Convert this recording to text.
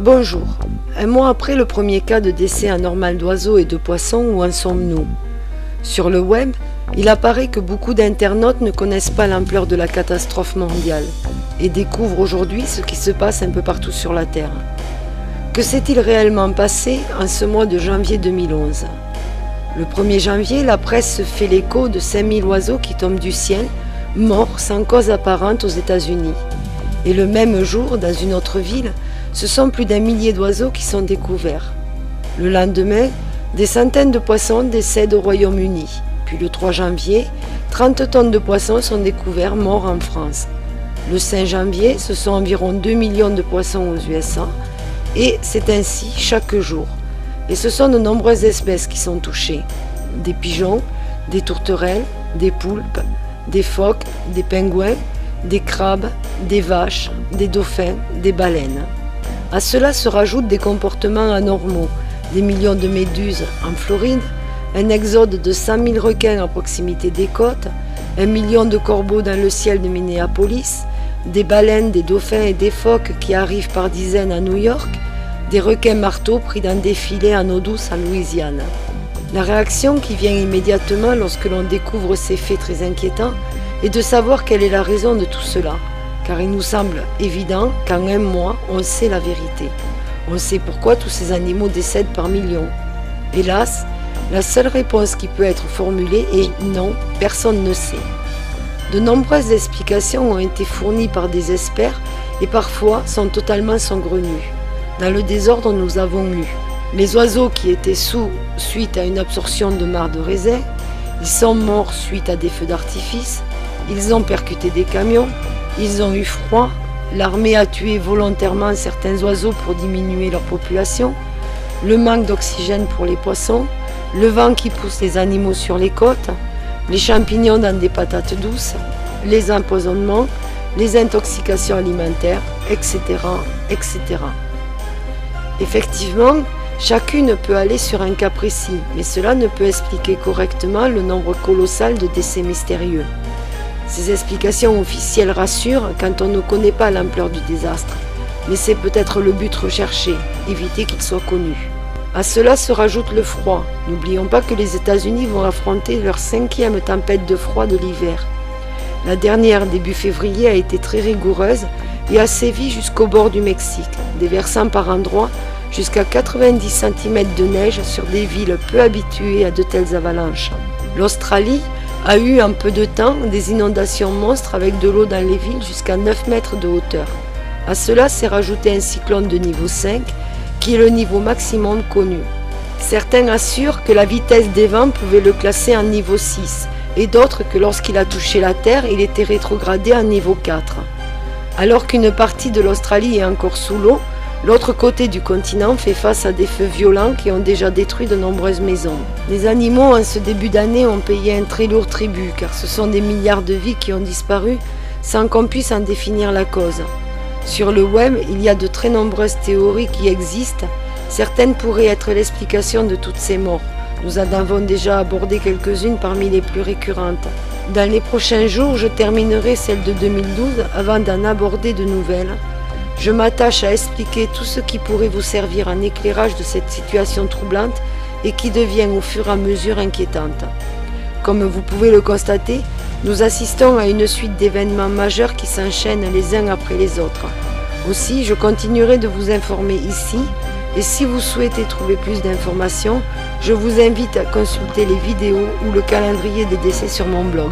Bonjour. Un mois après le premier cas de décès anormal d'oiseaux et de poissons, où en sommes-nous? Sur le web, il apparaît que beaucoup d'internautes ne connaissent pas l'ampleur de la catastrophe mondiale et découvrent aujourd'hui ce qui se passe un peu partout sur la Terre. Que s'est-il réellement passé en ce mois de janvier 2011? Le 1er janvier, la presse se fait l'écho de 5000 oiseaux qui tombent du ciel, morts sans cause apparente aux États-Unis. Et le même jour, dans une autre ville, ce sont plus d'1 millier d'oiseaux qui sont découverts. Le lendemain, des centaines de poissons décèdent au Royaume-Uni. Puis le 3 janvier, 30 tonnes de poissons sont découverts morts en France. Le 5 janvier, ce sont environ 2 millions de poissons aux USA. Et c'est ainsi chaque jour. Et ce sont de nombreuses espèces qui sont touchées. Des pigeons, des tourterelles, des poulpes, des phoques, des pingouins, des crabes, des vaches, des dauphins, des baleines. À cela se rajoutent des comportements anormaux, des millions de méduses en Floride, un exode de 100 000 requins à proximité des côtes, 1 million de corbeaux dans le ciel de Minneapolis, des baleines, des dauphins et des phoques qui arrivent par dizaines à New York, des requins marteaux pris dans des filets en eau douce en Louisiane. La réaction qui vient immédiatement lorsque l'on découvre ces faits très inquiétants est de savoir quelle est la raison de tout cela, car il nous semble évident qu'en un mois, on sait la vérité. On sait pourquoi tous ces animaux décèdent par millions. Hélas, la seule réponse qui peut être formulée est non, personne ne sait. De nombreuses explications ont été fournies par des experts et parfois sont totalement saugrenues. Dans le désordre, nous avons eu les oiseaux qui étaient sous suite à une absorption de marc de raisin, ils sont morts suite à des feux d'artifice, ils ont percuté des camions, ils ont eu froid, l'armée a tué volontairement certains oiseaux pour diminuer leur population, le manque d'oxygène pour les poissons, le vent qui pousse les animaux sur les côtes, les champignons dans des patates douces, les empoisonnements, les intoxications alimentaires, etc., etc. Effectivement, chacune peut aller sur un cas précis, mais cela ne peut expliquer correctement le nombre colossal de décès mystérieux. Ces explications officielles rassurent quand on ne connaît pas l'ampleur du désastre, mais c'est peut-être le but recherché, éviter qu'il soit connu. À cela se rajoute le froid. N'oublions pas que les États-Unis vont affronter leur 5e tempête de froid de l'hiver. La dernière, début février, a été très rigoureuse et a sévi jusqu'au bord du Mexique, déversant par endroits jusqu'à 90 cm de neige sur des villes peu habituées à de telles avalanches. L'Australie a eu en peu de temps des inondations monstres avec de l'eau dans les villes jusqu'à 9 mètres de hauteur. À cela s'est rajouté un cyclone de niveau 5 qui est le niveau maximum connu. Certains assurent que la vitesse des vents pouvait le classer en niveau 6 et d'autres que lorsqu'il a touché la terre, il était rétrogradé en niveau 4. Alors qu'une partie de l'Australie est encore sous l'eau, l'autre côté du continent fait face à des feux violents qui ont déjà détruit de nombreuses maisons. Les animaux en ce début d'année ont payé un très lourd tribut car ce sont des milliards de vies qui ont disparu sans qu'on puisse en définir la cause. Sur le web, il y a de très nombreuses théories qui existent. Certaines pourraient être l'explication de toutes ces morts. Nous en avons déjà abordé quelques-unes parmi les plus récurrentes. Dans les prochains jours, je terminerai celle de 2012 avant d'en aborder de nouvelles. Je m'attache à expliquer tout ce qui pourrait vous servir en éclairage de cette situation troublante et qui devient au fur et à mesure inquiétante. Comme vous pouvez le constater, nous assistons à une suite d'événements majeurs qui s'enchaînent les uns après les autres. Aussi, je continuerai de vous informer ici, et si vous souhaitez trouver plus d'informations, je vous invite à consulter les vidéos ou le calendrier des décès sur mon blog.